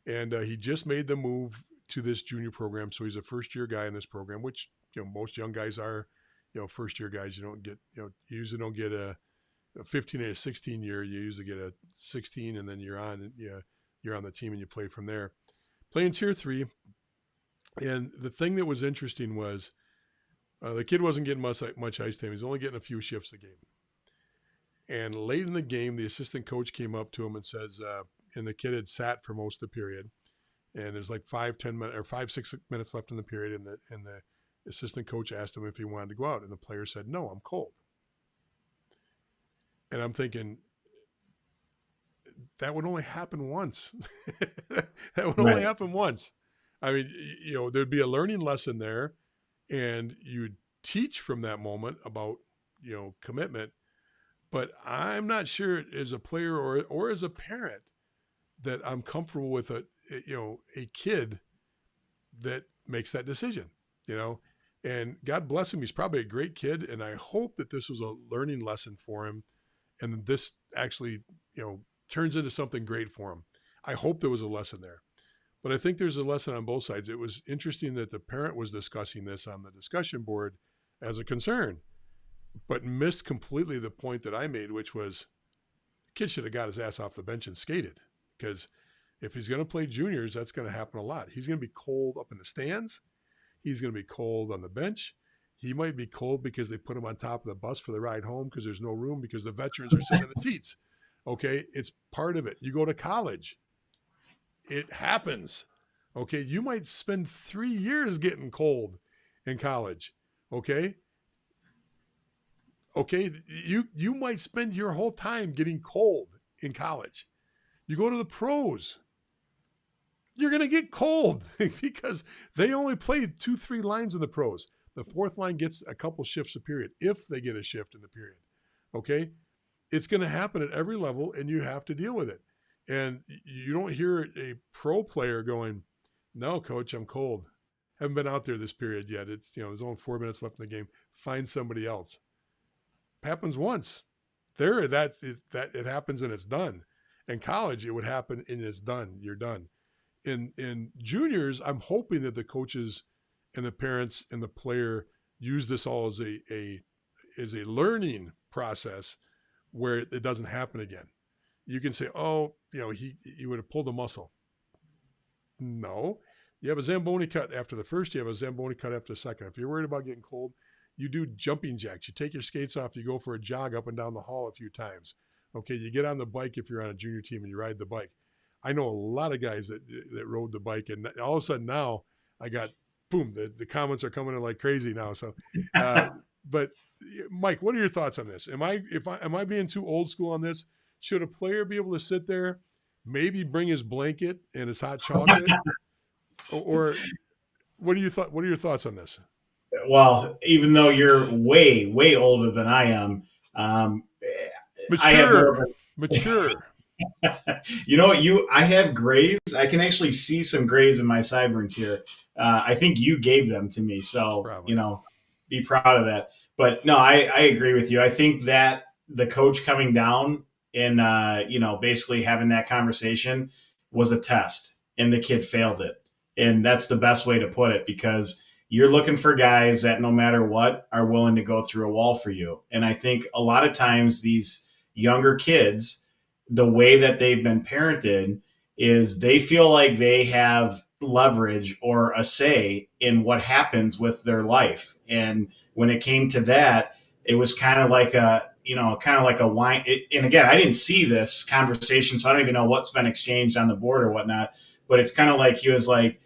And he just made the move to this junior program. So he's a first-year guy in this program, which, most young guys are, first-year guys. You don't get, you usually don't get a 15 and a 16 year. You usually get a 16, and then you're on the team and you play from there. Playing Tier 3. And the thing that was interesting was the kid wasn't getting much ice time. He's only getting a few shifts a game. And late in the game, the assistant coach came up to him and says, and the kid had sat for most of the period, and there's like 5-6 minutes left in the period, and the assistant coach asked him if he wanted to go out, and the player said, "No, I'm cold." And I'm thinking, that would only happen once. That would only happen once. I mean, there'd be a learning lesson there, and you'd teach from that moment about, commitment. But I'm not sure as a player or as a parent that I'm comfortable with a kid that makes that decision. And God bless him. He's probably a great kid. And I hope that this was a learning lesson for him. And that this actually, turns into something great for him. I hope there was a lesson there. But I think there's a lesson on both sides. It was interesting that the parent was discussing this on the discussion board as a concern, but missed completely the point that I made, which was the kid should have got his ass off the bench and skated. Because if he's going to play juniors, that's going to happen a lot. He's going to be cold up in the stands. He's going to be cold on the bench. He might be cold because they put him on top of the bus for the ride home because there's no room because the veterans are sitting in the seats. Okay, it's part of it. You go to college. It happens. Okay, you might spend 3 years getting cold in college. Okay, you might spend your whole time getting cold in college. You go to the pros, you're going to get cold because they only play 2-3 lines in the pros. The fourth line gets a couple shifts a period if they get a shift in the period. Okay, it's going to happen at every level, and you have to deal with it. And you don't hear a pro player going, "No, coach, I'm cold. Haven't been out there this period yet. It's, there's only 4 minutes left in the game. Find somebody else." Happens once. There, it happens and it's done. In college, it would happen and it's done. You're done. In juniors, I'm hoping that the coaches and the parents and the player use this all as a learning process where it doesn't happen again. You can say, "Oh, he would have pulled a muscle." No, you have a Zamboni cut after the first. You have a Zamboni cut after the second. If you're worried about getting cold, you do jumping jacks. You take your skates off. You go for a jog up and down the hall a few times. Okay, you get on the bike if you're on a junior team and you ride the bike. I know a lot of guys that rode the bike, and all of a sudden now I got boom. The comments are coming in like crazy now. So, but Mike, what are your thoughts on this? Am I being too old school on this? Should a player be able to sit there, maybe bring his blanket and his hot chocolate, or what are your thoughts on this? Well, even though you're way, way older than I am, mature. You know what? I have grays. I can actually see some grays in my sideburns here. I think you gave them to me, so Probably. Be proud of that. But no, I agree with you. I think that the coach coming down and basically having that conversation was a test, and the kid failed it, and that's the best way to put it, because you're looking for guys that no matter what are willing to go through a wall for you. And I think a lot of times these younger kids, the way that they've been parented is they feel like they have leverage or a say in what happens with their life. And when it came to that, it was kind of like a wine. And again, I didn't see this conversation, so I don't even know what's been exchanged on the board or whatnot, but it's kind of like he was like,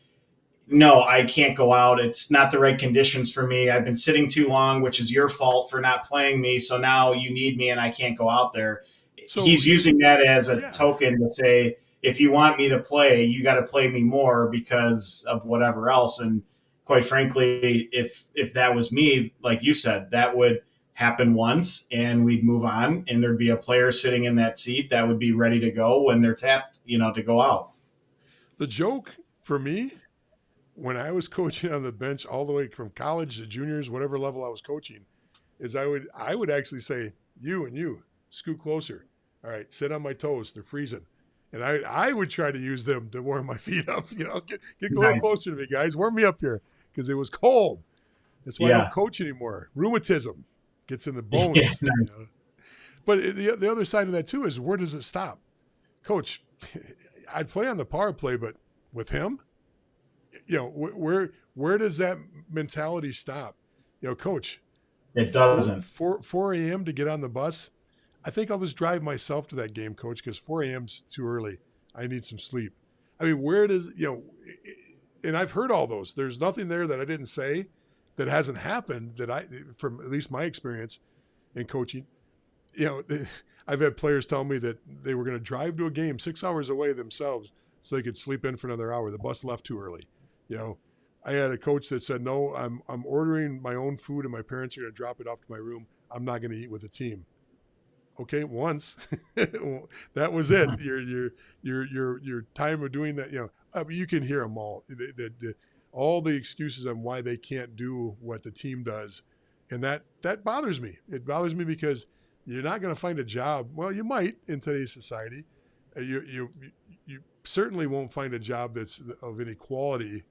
"No, I can't go out. It's not the right conditions for me. I've been sitting too long, which is your fault for not playing me. So now you need me and I can't go out there." So he's using that as a token to say, if you want me to play, you got to play me more because of whatever else. And quite frankly, if that was me, like you said, that would happen once and we'd move on, and there'd be a player sitting in that seat that would be ready to go when they're tapped, to go out. The joke for me, when I was coaching on the bench all the way from college to juniors, whatever level I was coaching, is I would actually say, you, scoot closer. All right, sit on my toes. They're freezing. And I would try to use them to warm my feet up. Get a little closer to me, guys. Warm me up here because it was cold. That's why I don't coach anymore. Rheumatism gets in the bones. But the other side of that, too, is where does it stop? Coach, I'd play on the power play, but with him, where does that mentality stop? Coach, it doesn't. 4 a.m. to get on the bus. I think I'll just drive myself to that game, Coach, because 4 a.m.'s too early. I need some sleep. I mean, where does, and I've heard all those. There's nothing there that I didn't say that hasn't happened from at least my experience in coaching. I've had players tell me that they were going to drive to a game 6 hours away themselves so they could sleep in for another hour. The bus left too early. I had a coach that said, "No, I'm ordering my own food and my parents are going to drop it off to my room. I'm not going to eat with the team." Okay, once that was it. Your time of doing that, you can hear them all. all the excuses on why they can't do what the team does. And that bothers me. It bothers me because you're not going to find a job. Well, you might in today's society. You certainly won't find a job that's of any quality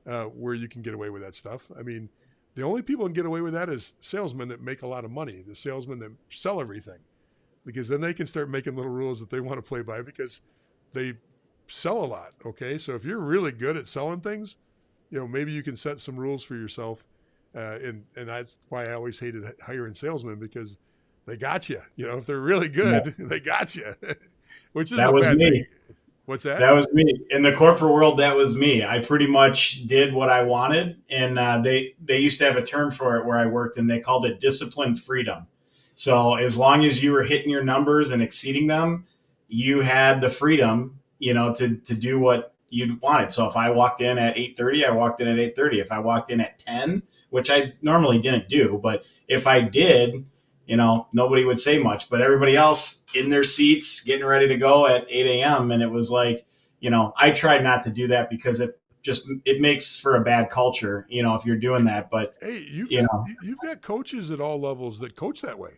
where you can get away with that stuff. I mean, the only people who can get away with that is salesmen that make a lot of money, the salesmen that sell everything, because then they can start making little rules that they want to play by because they sell a lot. Okay. So if you're really good at selling things, maybe you can set some rules for yourself. And that's why I always hated hiring salesmen, because they got you. If they're really good, they got you, which is that was bad me. thing. What's that? That was me in the corporate world. That was me. I pretty much did what I wanted, and they used to have a term for it where I worked, and they called it disciplined freedom. So as long as you were hitting your numbers and exceeding them, you had the freedom, to do what you wanted. So if I walked in at 8:30, I walked in at 8:30. If I walked in at 10, which I normally didn't do, but if I did, nobody would say much, but everybody else in their seats getting ready to go at 8 a.m. And it was like, I tried not to do that because it makes for a bad culture, if you're doing that. But hey, you've got coaches at all levels that coach that way,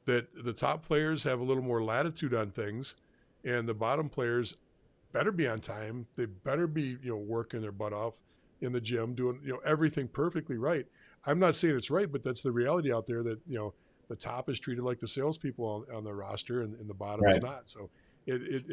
that the top players have a little more latitude on things and the bottom players better be on time. They better be, working their butt off in the gym, doing, everything perfectly right. I'm not saying it's right, but that's the reality out there that, the top is treated like the salespeople on the roster, and the bottom is not. So,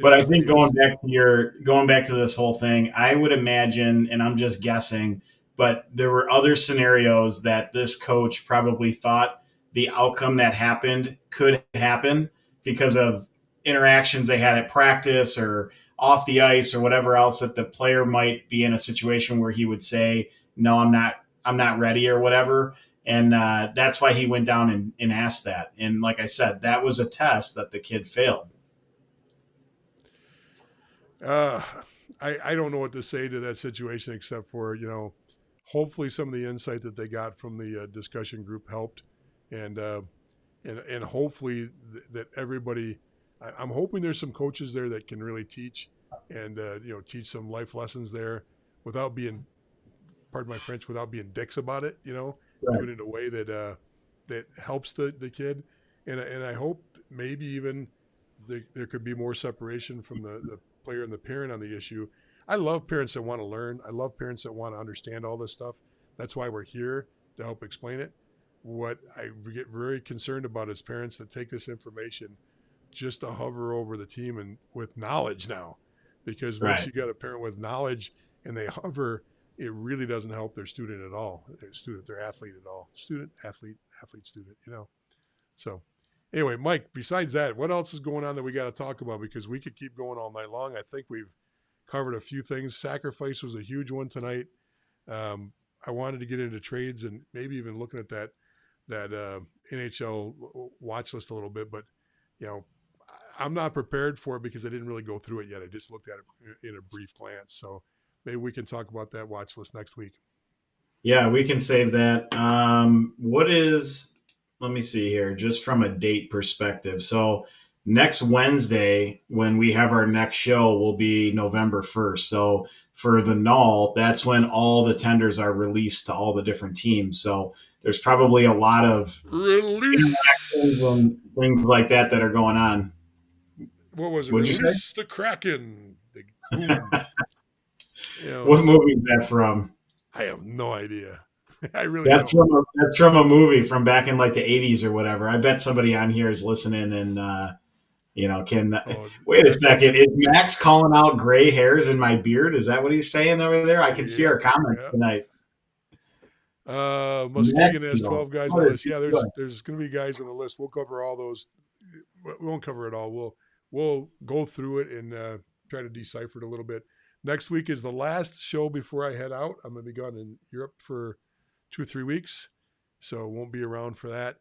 but I think going back to this whole thing, I would imagine, and I'm just guessing, but there were other scenarios that this coach probably thought the outcome that happened could happen because of interactions they had at practice or off the ice or whatever else, that the player might be in a situation where he would say, "No, I'm not ready," or whatever. And that's why he went down and asked that. And like I said, that was a test that the kid failed. I don't know what to say to that situation except for, hopefully some of the insight that they got from the discussion group helped. And hopefully that everybody, I'm hoping there's some coaches there that can really teach and, teach some life lessons there without being, pardon my French, without being dicks about it, Right. doing it in a way that that helps the kid, and I hope maybe even there could be more separation from the player and the parent on the issue. I love parents that want to learn. I love parents that want to understand all this stuff. That's why we're here to help explain it. What I get very concerned about is parents that take this information just to hover over the team and with knowledge now, because once you got a parent with knowledge and they hover, it really doesn't help their student at all, their athlete at all. Student, athlete, student, So anyway, Mike, besides that, what else is going on that we got to talk about? Because we could keep going all night long. I think we've covered a few things. Sacrifice was a huge one tonight. I wanted to get into trades and maybe even looking at that NHL watch list a little bit, but I'm not prepared for it because I didn't really go through it yet. I just looked at it in a brief glance. So maybe we can talk about that watch list next week. Yeah, we can save that. Let me see here, just from a date perspective. So next Wednesday, when we have our next show, will be November 1st. So for the Null, that's when all the tenders are released to all the different teams. So there's probably a lot of interactions and things like that are going on. What was it? What'd you Release say? the Kraken. What movie is that from? I have no idea. I really that's don't. That's from a movie from back in like the 80s or whatever. I bet somebody on here is listening and wait a second. Is Max calling out gray hairs in my beard? Is that what he's saying over there? I can see our comments tonight. Muskegon has 12 guys on the list. Yeah, there's going to be guys on the list. We'll cover all those. We won't cover it all. We'll go through it and try to decipher it a little bit. Next week is the last show before I head out. I'm going to be gone in Europe for 2 or 3 weeks, so won't be around for that.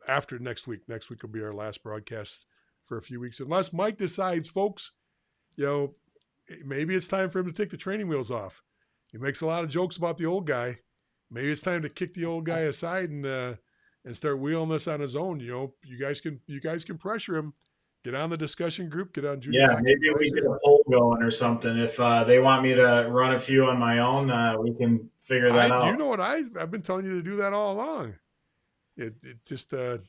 After next week will be our last broadcast for a few weeks, unless Mike decides, folks, maybe it's time for him to take the training wheels off. He makes a lot of jokes about the old guy. Maybe it's time to kick the old guy aside and start wheeling this on his own. You guys can pressure him. Get on the discussion group. Get on Junior Yeah, Hockey maybe we Advisor. get a poll going or something. If they want me to run a few on my own, we can figure that You out. know what I've been telling you to do that all along. It just I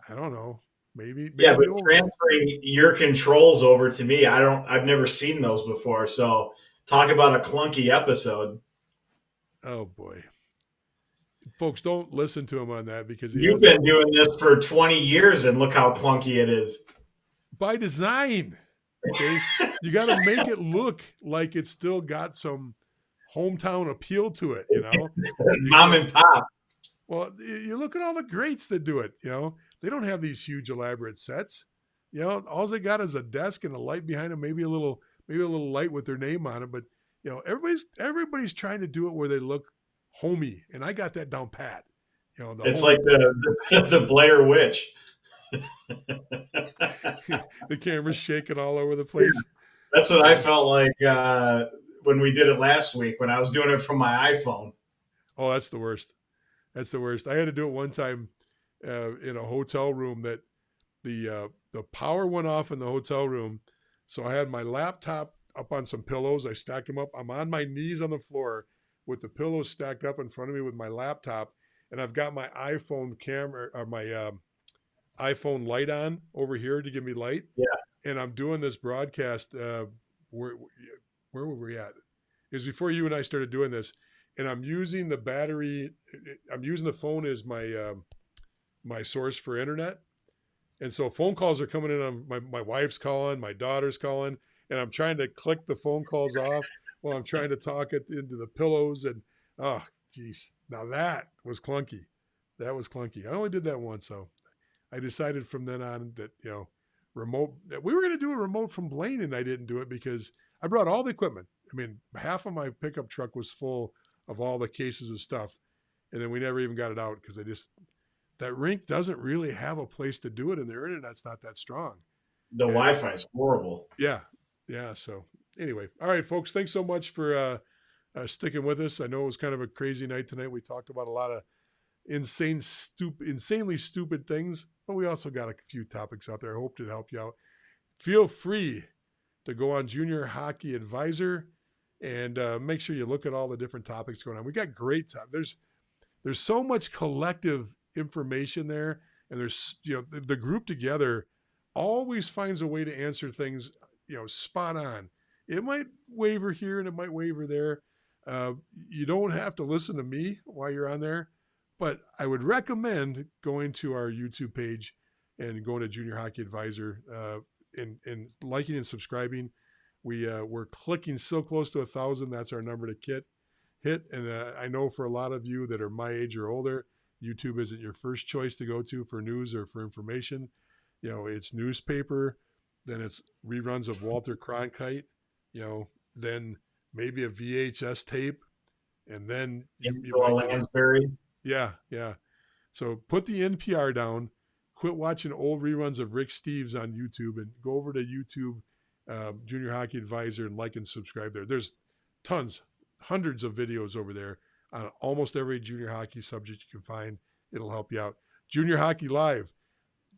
don't know. Maybe Yeah, but you'll. transferring your controls over to me, I've never seen those before. So talk about a clunky episode. Oh boy, folks, don't listen to him on that because he You've has that been doing this for 20 years and look how clunky it is. by design. Okay, you got to make it look like it's still got some hometown appeal to it. You know, Mom and pop. well, you look at all the greats that do it. You know, they don't have these huge elaborate sets. You know, all they got is a desk and a light behind them, maybe a little light with their name on it. But you know, everybody's trying to do it where they look homey, and I got that down pat. You know, It's like the Blair Witch. the camera's shaking all over the place. That's what I felt like when we did it last week when I was doing it from my iPhone. Oh, that's the worst. That's the worst. I had to do it one time in a hotel room that the power went off in the hotel room. So I had my laptop up on some pillows. I stacked them up. I'm on my knees on the floor with the pillows stacked up in front of me with my laptop. And I've got my iPhone camera or my iPhone light on over here to give me light. Yeah. And I'm doing this broadcast. Where were we at? It was before you and I started doing this. And I'm using the battery. I'm using the phone as my my source for internet. And so phone calls are coming in on my wife's calling, my daughter's calling, and I'm trying to click the phone calls off while I'm trying to talk it into the pillows. And oh, geez, now that was clunky. That was clunky. I only did that once, so I decided from then on that remote. We were going to do a remote from Blaine, and I didn't do it because I brought all the equipment. I mean, half of my pickup truck was full of all the cases of stuff, and then we never even got it out because that rink doesn't really have a place to do it, and their internet's not that strong. The Wi-Fi is horrible. Yeah. So anyway, all right, folks, thanks so much for sticking with us. I know it was kind of a crazy night tonight. We talked about a lot of insanely stupid things, but we also got a few topics out there. I hope to help you out. Feel free to go on Junior Hockey Advisor and make sure you look at all the different topics going on. We got great time. There's so much collective information there, and there's the group together always finds a way to answer things spot on. It might waver here and it might waver there. You don't have to listen to me while you're on there, but I would recommend going to our YouTube page and going to Junior Hockey Advisor and liking and subscribing. We're clicking so close to 1,000. That's our number to hit. And I know for a lot of you that are my age or older, YouTube isn't your first choice to go to for news or for information. It's newspaper, then it's reruns of Walter Cronkite, then maybe a VHS tape, and then Lansbury. Yeah. So put the NPR down, quit watching old reruns of Rick Steves on YouTube, and go over to YouTube, Junior Hockey Advisor, and like and subscribe there. There's hundreds of videos over there on almost every junior hockey subject you can find. It'll help you out. Junior Hockey Live.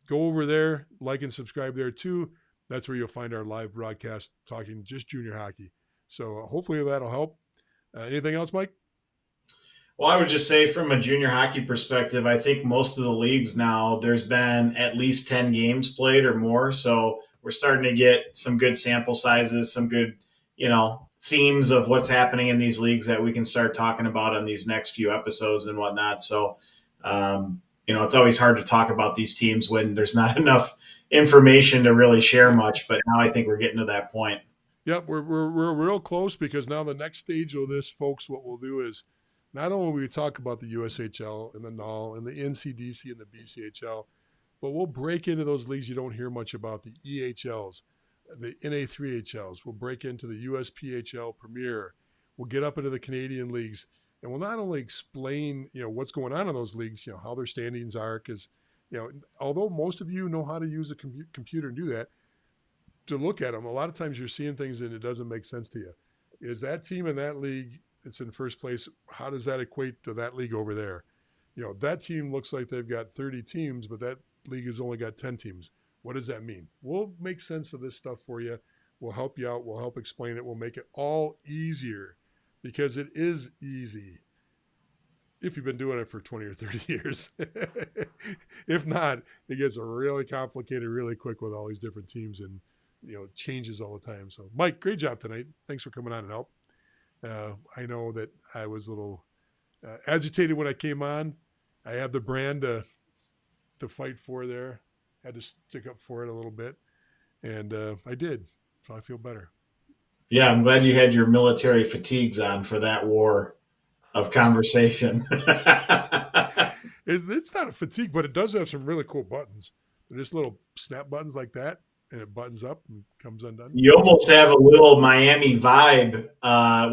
Go over there, like and subscribe there too. That's where you'll find our live broadcast talking just junior hockey. So hopefully that'll help. Anything else, Mike? Well, I would just say from a junior hockey perspective, I think most of the leagues now, there's been at least 10 games played or more. So we're starting to get some good sample sizes, some good, themes of what's happening in these leagues that we can start talking about on these next few episodes and whatnot. So, it's always hard to talk about these teams when there's not enough information to really share much. But now I think we're getting to that point. Yep, we're real close because now the next stage of this, folks, what we'll do is not only will we talk about the USHL and the NAL and the NCDC and the BCHL, but we'll break into those leagues you don't hear much about, the EHLs, the NA3HLs. We'll break into the USPHL Premier. We'll get up into the Canadian leagues, and we'll not only explain, what's going on in those leagues, how their standings are, because, although most of you know how to use a computer and do that, to look at them, a lot of times you're seeing things and it doesn't make sense to you. Is that team in that league that's in first place, how does that equate to that league over there? That team looks like they've got 30 teams, but that league has only got 10 teams. What does that mean? We'll make sense of this stuff for you. We'll help you out. We'll help explain it. We'll make it all easier because it is easy if you've been doing it for 20 or 30 years. If not, it gets really complicated really quick with all these different teams and, changes all the time. So, Mike, great job tonight. Thanks for coming on and help. I know that I was a little agitated when I came on. I have the brand to fight for there. Had to stick up for it a little bit, and I did. So I feel better. Yeah, I'm glad you had your military fatigues on for that war of conversation. It's not a fatigue, but it does have some really cool buttons. They're just little snap buttons like that, and it buttons up and comes undone. You almost have a little Miami vibe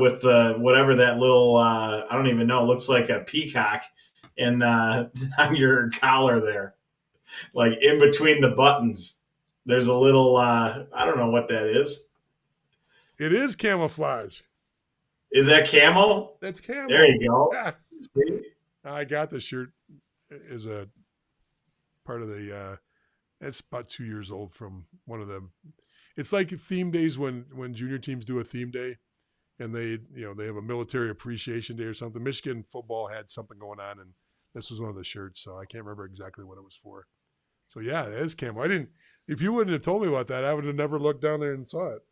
with the whatever that little I don't even know, looks like a peacock in on your collar there. Like in between the buttons, there's a little I don't know what that is. It is camouflage. Is that camo? That's camo. There you go. Yeah. See? I got this shirt as a part of the it's about 2 years old from one of them. It's like theme days when junior teams do a theme day and they have a military appreciation day or something. Michigan football had something going on and this was one of the shirts, so I can't remember exactly what it was for. So yeah, it is camo. If you wouldn't have told me about that, I would have never looked down there and saw it.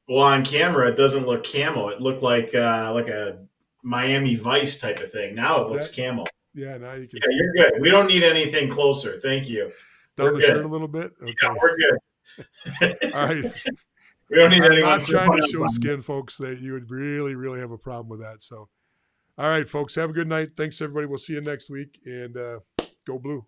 Well, on camera, it doesn't look camo. It looked like a Miami Vice type of thing. Now it looks camo. Yeah, now you can. Yeah, you're good. We don't need anything closer. Thank you. Down the shirt a little bit? Okay. Yeah, we're good. All right. We don't need I'm anyone not trying to show skin, folks, that you would really, really have a problem with that. So, all right, folks, have a good night. Thanks, everybody. We'll see you next week, and go blue.